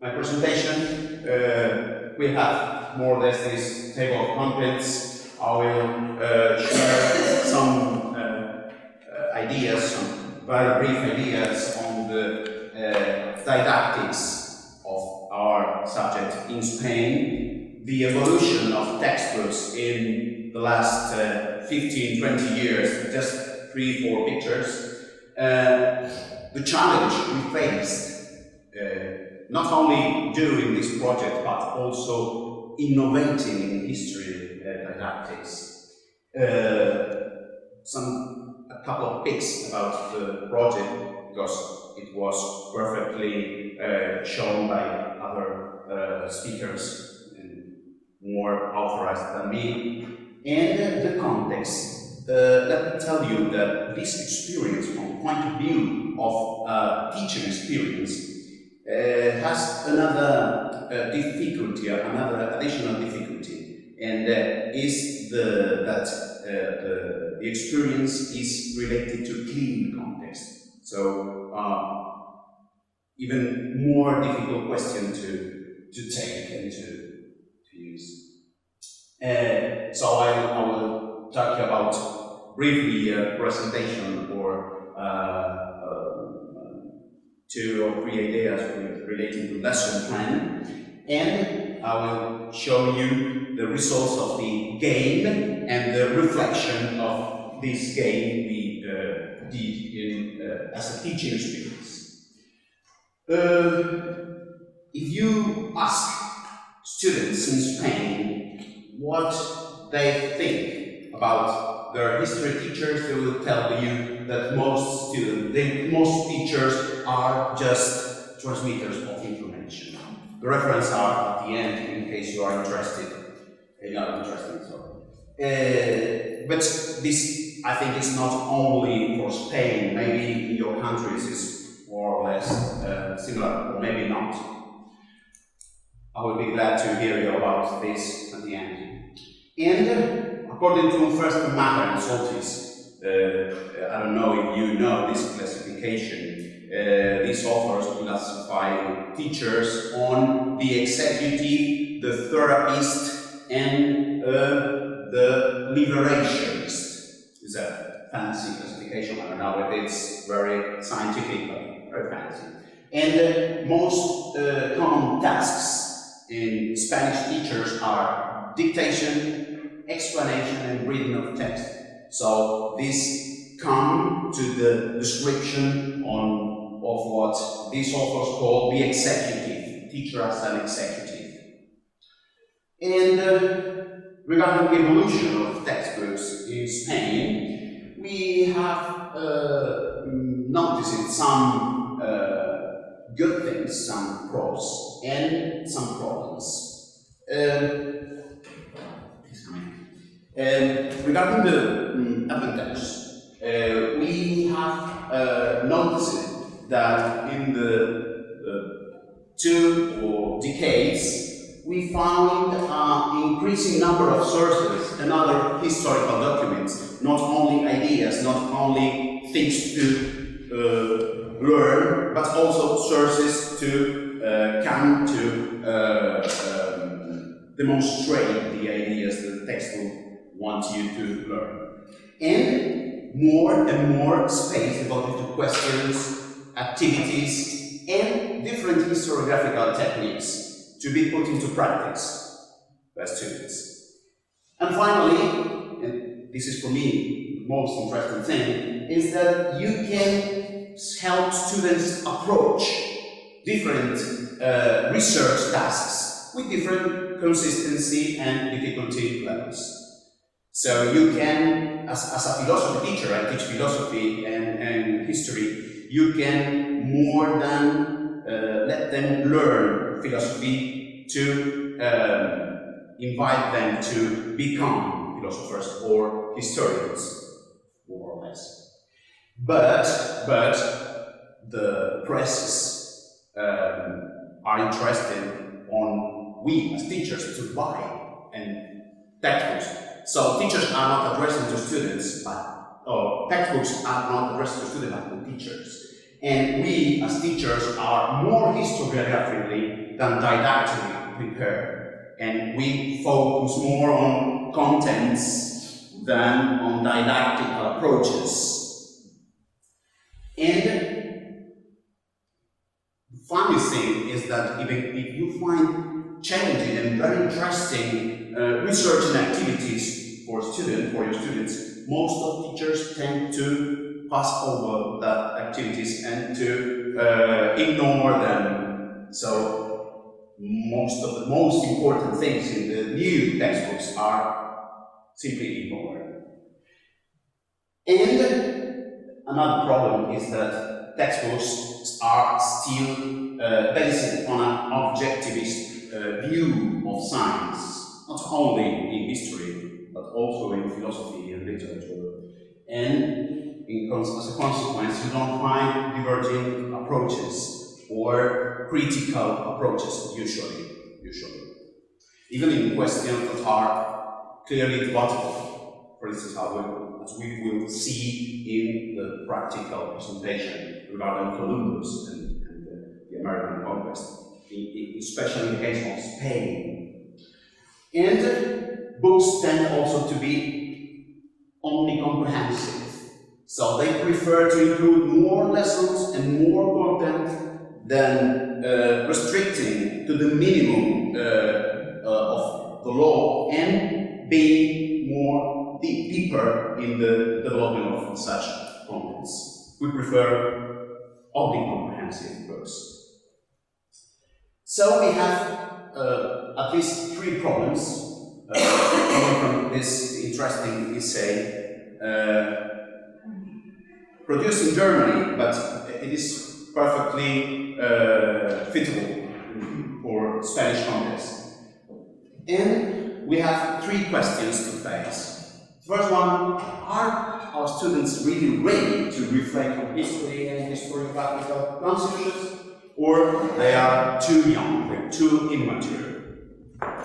my presentation. We have more or less this table of contents. I will share some ideas, some very brief ideas on the didactics of our subject in Spain, the evolution of textbooks in the last 15-20 years, just 3-4 pictures, the challenge we faced, not only during this project, but also innovating in history didactics. A couple of picks about the project, because it was perfectly shown by other speakers and more authorized than me. And the context. Let me tell you that this experience, from the point of view of teaching experience, has another difficulty, another additional difficulty, and is that the experience is related to CLIL context. So, even more difficult question to take and to use. So I will talk about briefly a presentation or 2 or 3 ideas relating to lesson plan, and I will show you the results of the game and the reflection of this game we did in, as a teaching experience. If you ask students in Spain what they think about their history teachers, they will tell you that most teachers are just transmitters of information. The references are at the end in case you are interested. But this, I think, is not only for Spain. Maybe in your countries is more or less similar, or maybe not. I will be glad to hear you about this at the end. And according to first matter and Soltis, I don't know if you know this classification. These authors classify teachers on the executive, the therapist, and the liberationist. It's a fancy classification. I don't know if it's very scientific, but very fancy. And most common tasks in Spanish teachers are dictation, explanation, and reading of text. So this comes to the description of what these authors call the executive, teacher as an executive. And regarding the evolution of textbooks in Spain, we have noticed some good things, some pros, and some problems. Regarding the advantages, we have noticed that in the 2 decades, we found an increasing number of sources and other historical documents, not only ideas, not only things to learn, but also sources to come to demonstrate the ideas that the text will want you to learn. And more space devoted to questions, activities, and different historiographical techniques to be put into practice by students. And finally, and this is for me the most interesting thing, is that you can help students approach different research tasks with different consistency and difficulty levels. So you can, as a philosophy teacher, I teach philosophy and history, you can more than let them learn philosophy to invite them to become philosophers or historians, more or less. But the presses are interested on we as teachers to buy and textbooks. So teachers are not addressing to students, but textbooks are not addressed to students but to teachers. And we, as teachers, are more historiographically than didactically prepared. And we focus more on contents than on didactic approaches. And the funny thing is that even if you find challenging and very interesting research and activities for your students, most of teachers tend to pass over that activities and to ignore them. So most of the most important things in the new textbooks are simply ignored. And another problem is that textbooks are still based on an objectivist view of science, not only in history, but also in philosophy and literature. And as a consequence, you don't find divergent approaches or critical approaches usually. Even in questions that are clearly debatable, for instance, as we will see in the practical presentation regarding Columbus and the American conquest, especially in the case of Spain. And books tend also to be omnicomprehensive. So they prefer to include more lessons and more content than restricting to the minimum of the law and being more deeper in the development of such contents. We prefer omnicomprehensive books. So we have at least 3 problems coming from this interesting essay. Produced in Germany, but it is perfectly fitable for Spanish context. And we have 3 questions to face. First one, are our students really ready to reflect on history and historiographical concepts, or they are too young, they're too immature?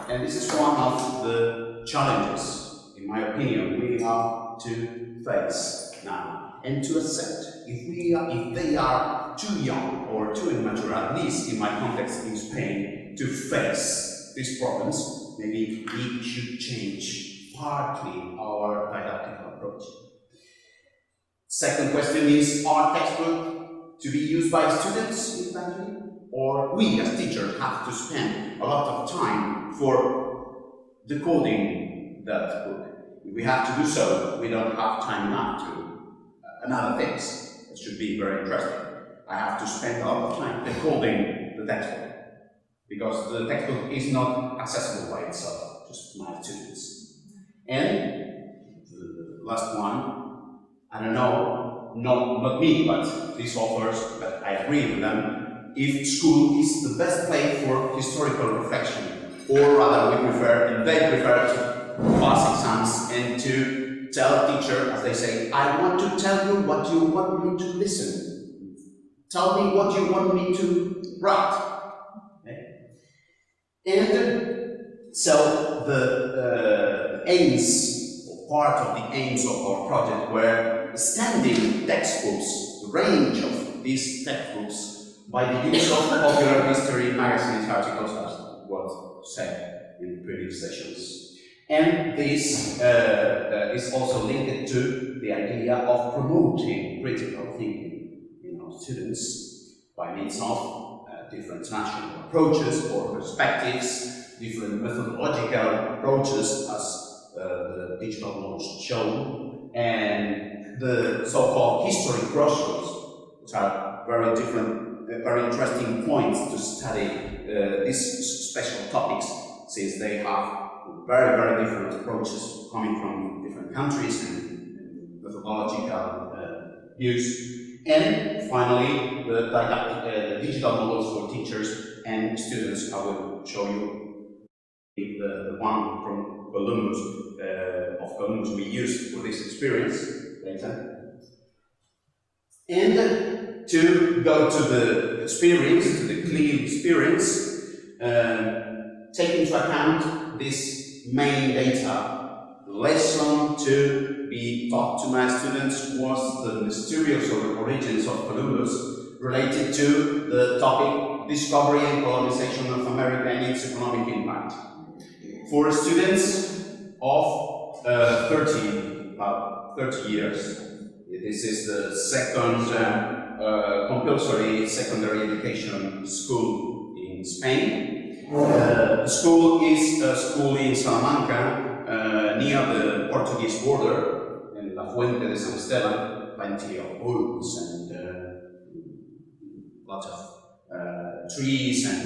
And this is one of the challenges, in my opinion, we have to face now. And to accept if they are too young or too immature, at least in my context in Spain, to face these problems, maybe we should change partly our didactic approach. Second question is, are textbooks to be used by students in the country? Or we as teachers have to spend a lot of time for decoding that book? If we have to do so, we don't have time enough to another things that should be very interesting. I have to spend a lot of time decoding the textbook because the textbook is not accessible by itself, just my students. And the last one, I don't know, not me, but these authors, but I agree with them, if school is the best place for historical reflection, or rather they prefer to pass exams and to tell teacher, as they say, I want to tell you what you want me to listen. Tell me what you want me to write. Okay? And so the aims, or part of the aims of our project were standing textbooks, the range of these textbooks, by the use of popular history magazines articles, as was said in previous sessions. And this is also linked to the idea of promoting critical thinking in our students by means of different national approaches or perspectives, different methodological approaches, as the digital notes show, and the so-called history crossroads, which are very different, very interesting points to study these special topics, since they have very, very different approaches coming from different countries and methodological views. And finally, the digital models for teachers and students. I will show you the one from Columbus, we used for this experience later. And to go to the experience, to the CLIL experience, take into account this main data. The lesson to be taught to my students was the mysterious origins of Columbus, related to the topic discovery and colonization of America and its economic impact. For students of 30 years, this is the second compulsory secondary education school in Spain. The school is a school in Salamanca, near the Portuguese border, in La Fuente de San Esteban, plenty of woods and lots of trees, and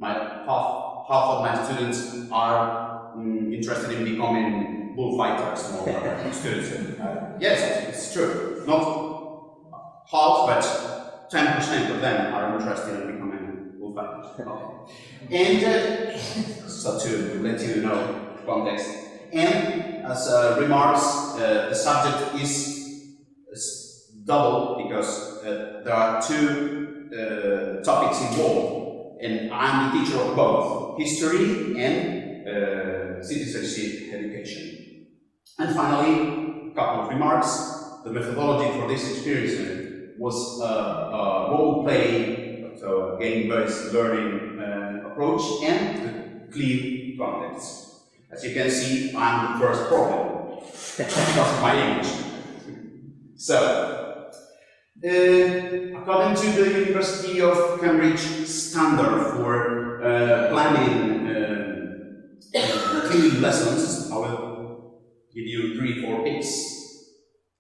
half of my students are interested in becoming bullfighters, more students. Yes, it's true. Not half, but 10% of them are interested in becoming bullfighters. Okay. And so to let you know context. And as remarks, the subject is double because there are two topics involved, and I'm the teacher of both history and citizenship education. And finally, a couple of remarks. The methodology for this experience was a role-playing, so a game-based learning approach, and the CLIL context. As you can see, I'm the first problem because of my English. So, according to the University of Cambridge standard for planning CLIL lessons, I will give you 3-4 picks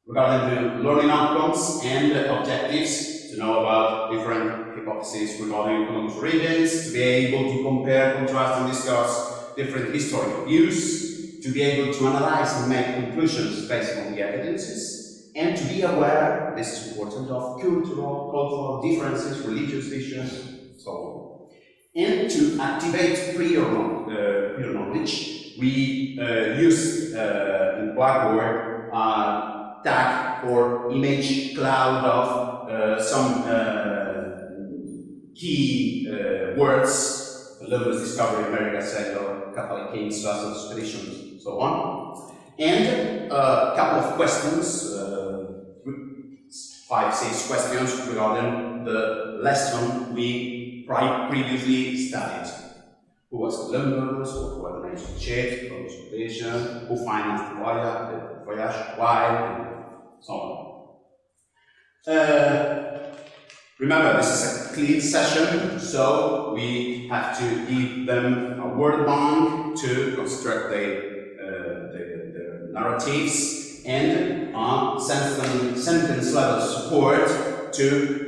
regarding the learning outcomes and objectives, to know about different hypotheses regarding Columbus origins, to be able to compare, contrast, and discuss different historical views, to be able to analyze and make conclusions based on the evidences, and to be aware, this is important, of cultural differences, religious issues, so on. And to activate prior knowledge, we used in Blackboard tag or image cloud of some key words: Columbus discovered America, settler, Catholic kings, last expeditions, so on. And a couple of questions, 5-6 questions regarding the lesson we previously studied. Who was Columbus? What were the names of ships, transportation? Who financed the voyage? Why? And so on. Remember, this is a CLIL session, so we have to give them a word bank to construct their narratives, and sentence level support to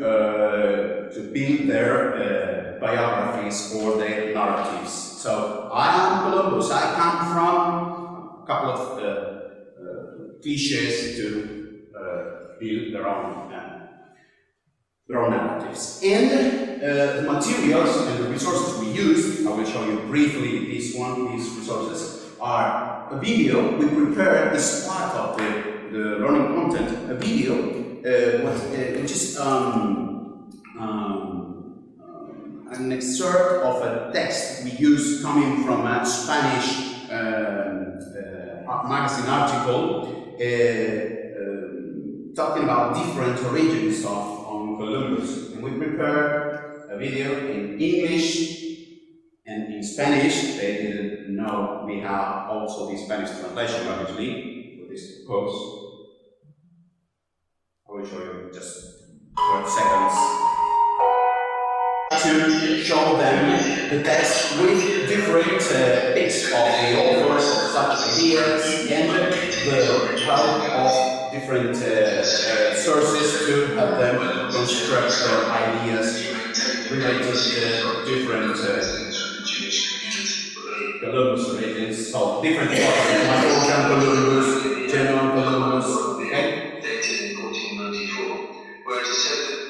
build their biographies or their narratives. So, I am Columbus. I come from a couple of cliches to build their own narratives. And the materials and the resources we use, I will show you briefly these resources, are a video we prepared as part of the learning content, a video which is an excerpt of a text we use coming from a Spanish magazine article talking about different origins on Columbus. And we prepared a video in English and in Spanish. They didn't know we have also the Spanish translation, obviously, for this course. I will show you just 12 seconds. To show them the text with different bits of the authors of such ideas and the help of different sources to help them construct their ideas related to different Columbus origins. So different hypotheses, Michael Columbus, General Columbus, okay? Dated in 1494, where it is said that.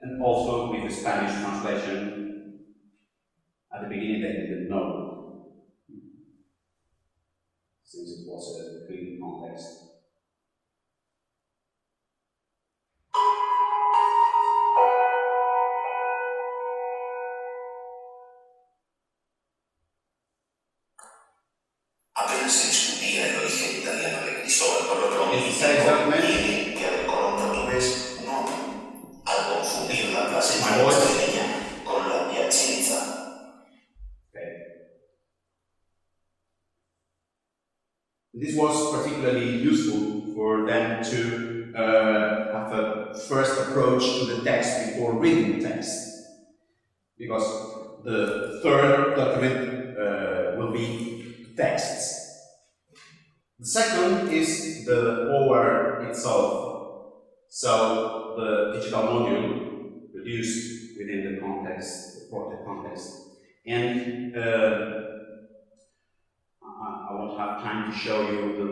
And also with the Spanish translation. At the beginning they didn't know, since it was a clean context. Apenas se discutía el origen italiano de Cristóbal Colón, Exactamente. y que al Colón portugués no This was particularly useful for them to have a first approach to the text before reading the text, because the third document will be texts. The second is the OER itself, so the digital module produced within the context, the project context. And I won't have time to show you the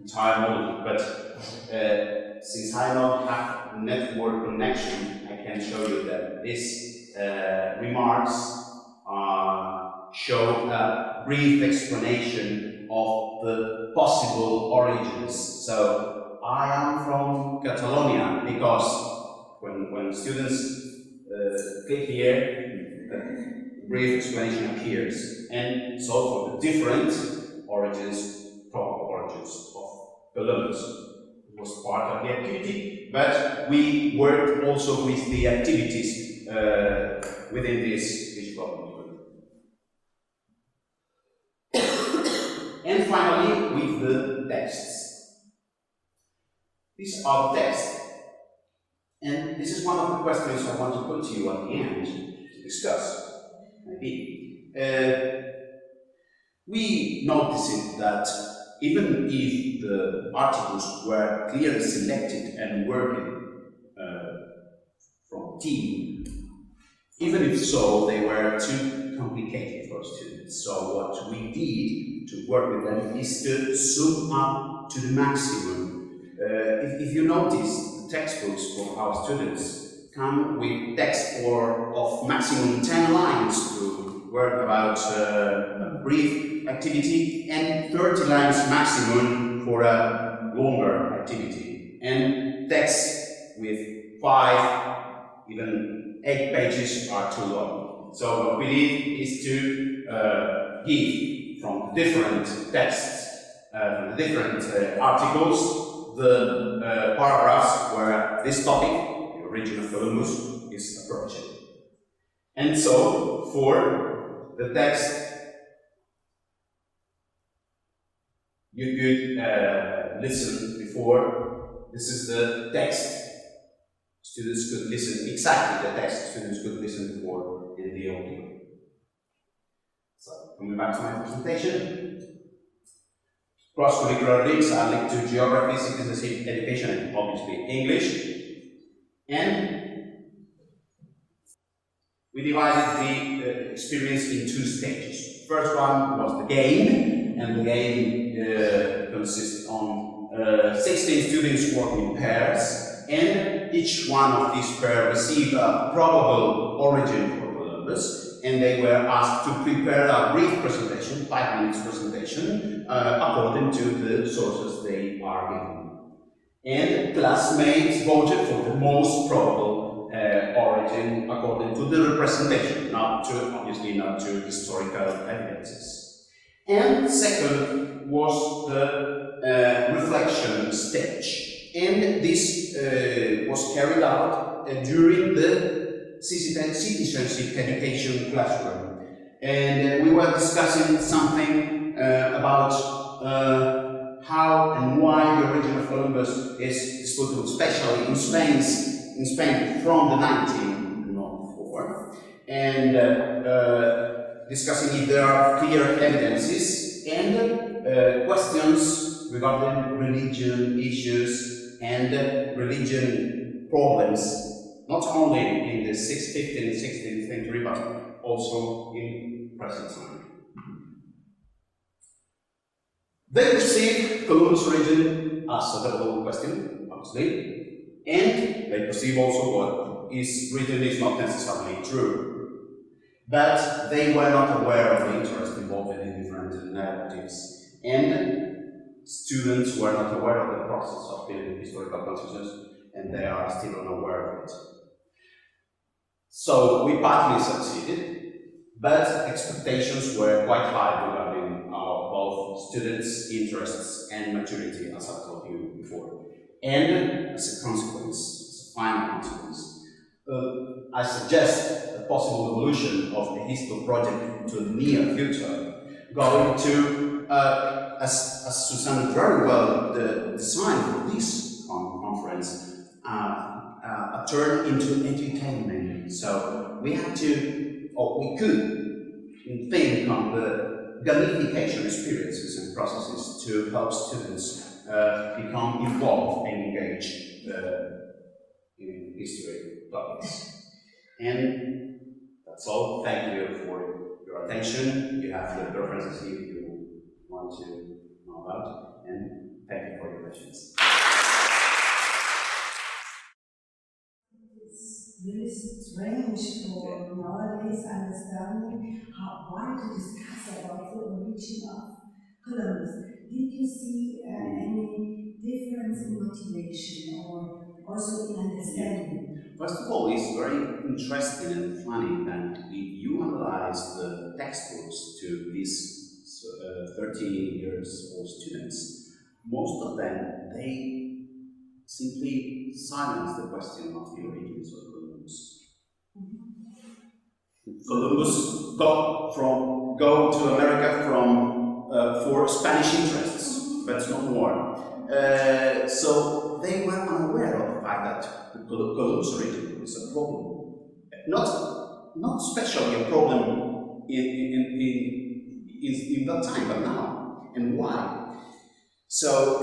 entire module, but since I don't have network connection, I can show you that these remarks show a brief explanation of the possible origins. So I am from Catalonia because when students click here, a brief explanation appears. And so for the different origins, probable origins of Columbus, it was part of the activity, but we worked also with the activities within this digital module. And finally, with the texts. These are the texts. And this is one of the questions I want to put to you at the end to discuss. Maybe. We noticed that even if the articles were clearly selected and working from team, even if so, they were too complicated for students. So what we did to work with them is to zoom up to the maximum. If you notice, the textbooks for our students come with text of maximum 10 lines to work about a brief activity and 30 lines maximum for a longer activity. And text with 5, even 8 pages are too long. So what we did is to give from the different texts, from the different articles, the paragraphs where this topic, the origin of Columbus, is approached. And so, for the text, you could listen before. This is the text. Students could listen exactly the text. Students could listen before in the audio. So, coming back to my presentation. Cross-curricular links are linked to geography, citizenship, education, and obviously English. And we divided the experience in 2 stages. First one was the game, and the game consists on 16 students working in pairs, and each one of these pairs received a probable origin for Columbus, and they were asked to prepare a brief presentation, 5 minutes presentation, according to the sources they are given. And classmates voted for the most probable origin according to the representation, obviously not to historical evidences. And second was the reflection stage. And this was carried out during the citizenship education classroom. And we were discussing something about how and why the origin of Columbus is disputed, especially in Spain from the 1904, and discussing if there are clear evidences and questions regarding religion issues and religion problems, not only in the 15th and 16th century, but also in present time. They perceive Columbus' origin as a debatable question, obviously, and they perceive also what is written is not necessarily true. But they were not aware of the interest involved in different narratives, and students were not aware of the process of building historical consciousness, and they are still unaware of it. So we partly succeeded, but expectations were quite high regarding both students' interests and maturity, as I told you before. And as a consequence, as a final consequence, I suggest a possible evolution of the History project into the near future, going to as Susanne very well designed for this conference, a turn into entertainment. So we had to, or we could, think on the gamification experiences and processes to help students become involved and engaged in history topics. And that's all. Thank you for your attention. You have the references here if you want to know about, and thank you for your questions. It's really strange for nowadays understanding why to discuss about the origin of Columbus. Did you see any difference in motivation or also in understanding? First of all, it's very interesting and funny that if you analyze the textbooks to these 13 years old students, most of them, they simply silence the question of the origins of Columbus. Columbus go to America for Spanish interests, but no more. So they were unaware of the fact that the Columbus origin is a problem. Not especially a problem in that time, but now. And why? So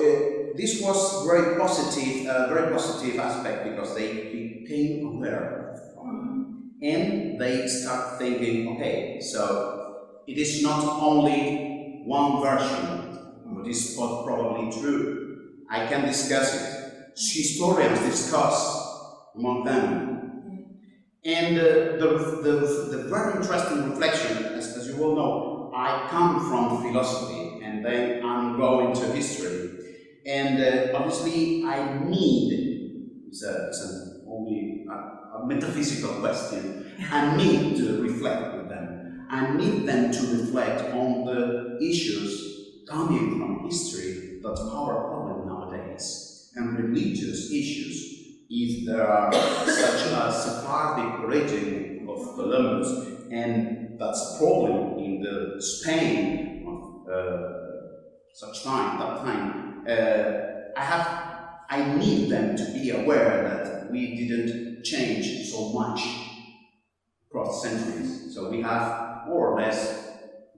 this was very positive aspect, because they became aware of the problem. And they start thinking, okay, so it is not only one version, but it's probably true. I can discuss it. Historians discuss among them. And the very interesting reflection, as you all know, I come from philosophy, and then I'm going to history. And obviously I need, it's only a metaphysical question, I need to reflect with them. I need them to reflect on the issues coming from history that are our problem nowadays, and religious issues. If there are such a Sephardic origin of Columbus, and that's a problem in the Spain of that time, I need them to be aware that we didn't change so much across centuries. So we have more or less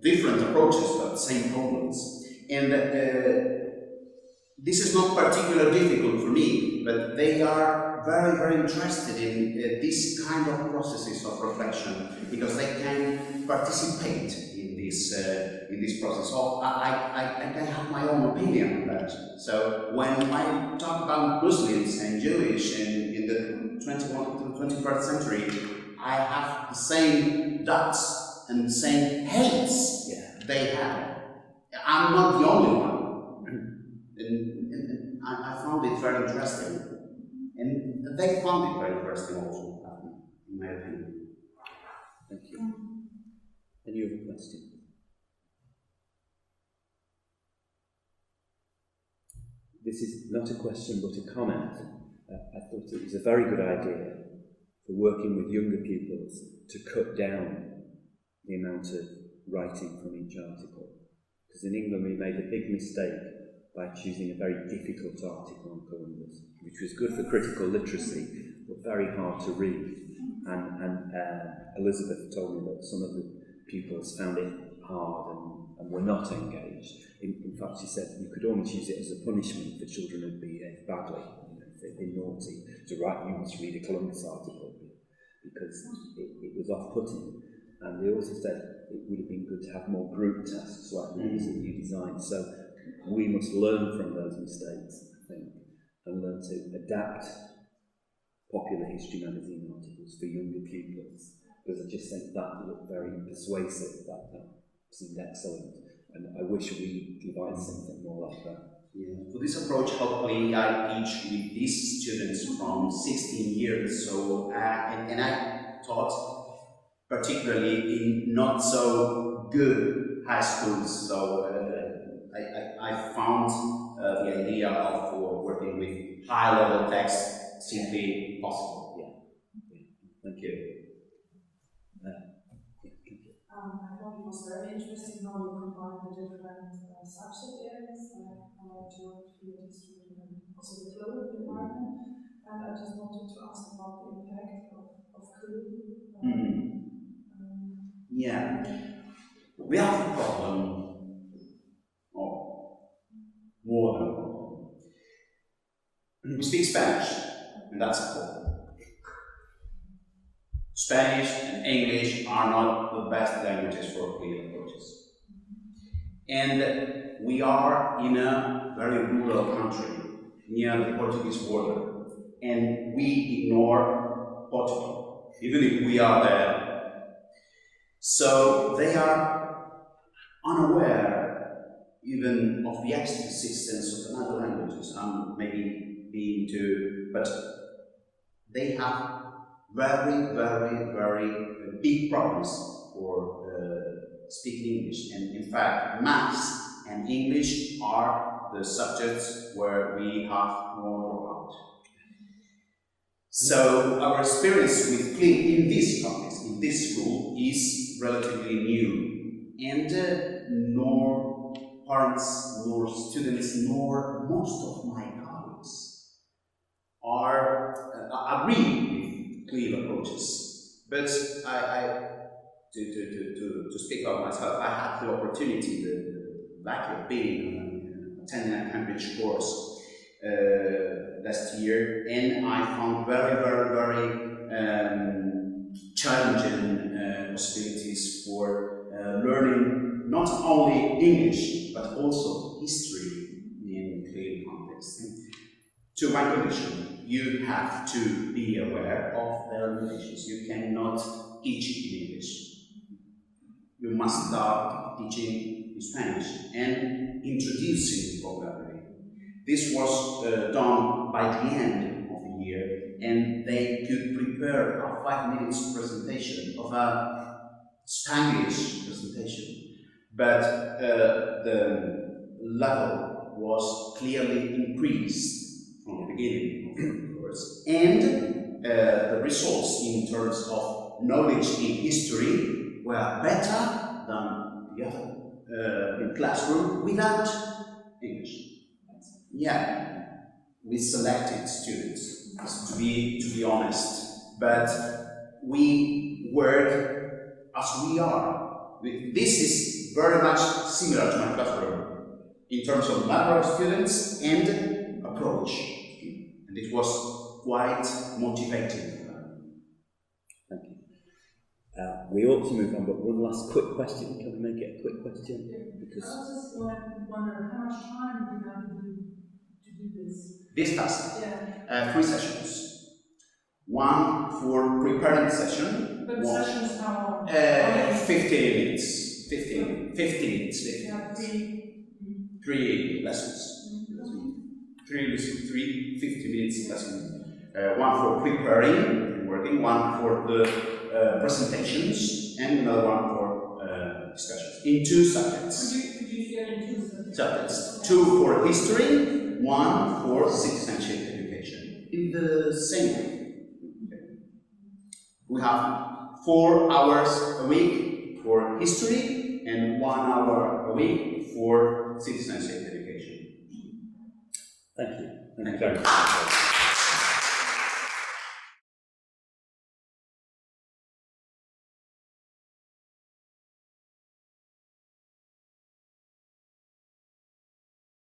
different approaches, but same problems. And this is not particularly difficult for me, but they are very, very interested in this kind of processes of reflection, because they can participate in this process. So I can have my own opinion on that. So when I talk about Muslims and Jewish in the 21st century, I have the same doubts and the same hates they have. I'm not the only one. And I found it very interesting. And they found it very interesting also, in my opinion. Thank you. Any other questions? This is not a question but a comment. I thought it was a very good idea for working with younger pupils to cut down the amount of writing from each article. Because in England we made a big mistake by choosing a very difficult article on Columbus, which was good for critical literacy, but very hard to read. And Elizabeth told me that some of the pupils found it hard and were not engaged. In fact, she said you could almost use it as a punishment for children who behave badly, if they've been naughty, to write, you must read a Columbus article, because it was off-putting. And they also said it would have been good to have more group tasks like the ones that you designed. So we must learn from those mistakes, I think, and learn to adapt popular history magazine articles for younger pupils, because I just think that looked very persuasive, that seemed excellent, and I wish we devised something more like that. Yeah. For this approach, hopefully I teach with these students from 16 years, so and I taught particularly in not so good high schools, so I found the idea of working with high-level text simply possible. Yeah. Thank you. I was very interesting how you combine the different subject areas, like geography and history, and also the global environment. And I just wanted to ask about the impact of CLIL. Yeah, we have a problem, or more than a problem. We speak Spanish, and that's a problem. Spanish and English are not the best languages for CLIL approaches. And we are in a very rural country, near the Portuguese border, and we ignore Portugal, even if we are there. So they are unaware even of the existence of another languages. I'm maybe being too, but they have very big problems for speaking English. And in fact, maths and English are the subjects where we have more dropout. So our experience with CLIL in this context, in this school, is relatively new, and nor parents, nor students, nor most of my colleagues are agree with CLIL approaches. But to speak of myself, I had the opportunity, the lucky of being attending a Cambridge course last year, and I found very challenging possibilities for learning not only English but also history in CLIL context. To my condition, you have to be aware of their limitations. You cannot teach in English. You must start teaching in Spanish and introducing vocabulary. This was done by the end of the year, and they could prepare a 5 minutes presentation of a Spanglish presentation, but the level was clearly increased from the beginning of the course, and the results in terms of knowledge in history were better than the other classroom without English. Yeah, we selected students, to be honest, but we work as we are. This is very much similar to my classroom in terms of number of students and approach, and it was quite motivating. Thank you. We ought to move on, but one last quick question. Can we make it a quick question? Because I was just wondering how much time do you have to do this? This task, Yeah. 3 sessions. One for preparing session. But sessions how long? 15 minutes. 15 minutes. Yeah, 3 lessons. 50 minutes lesson. One for preparing and working, one for the presentations, and another one for discussions. In 2 subjects. Could you get in 2 subjects? 2 for history, 1 for citizenship education. In the same way. We have 4 hours a week for history and 1 hour a week for citizenship education. thank you very much.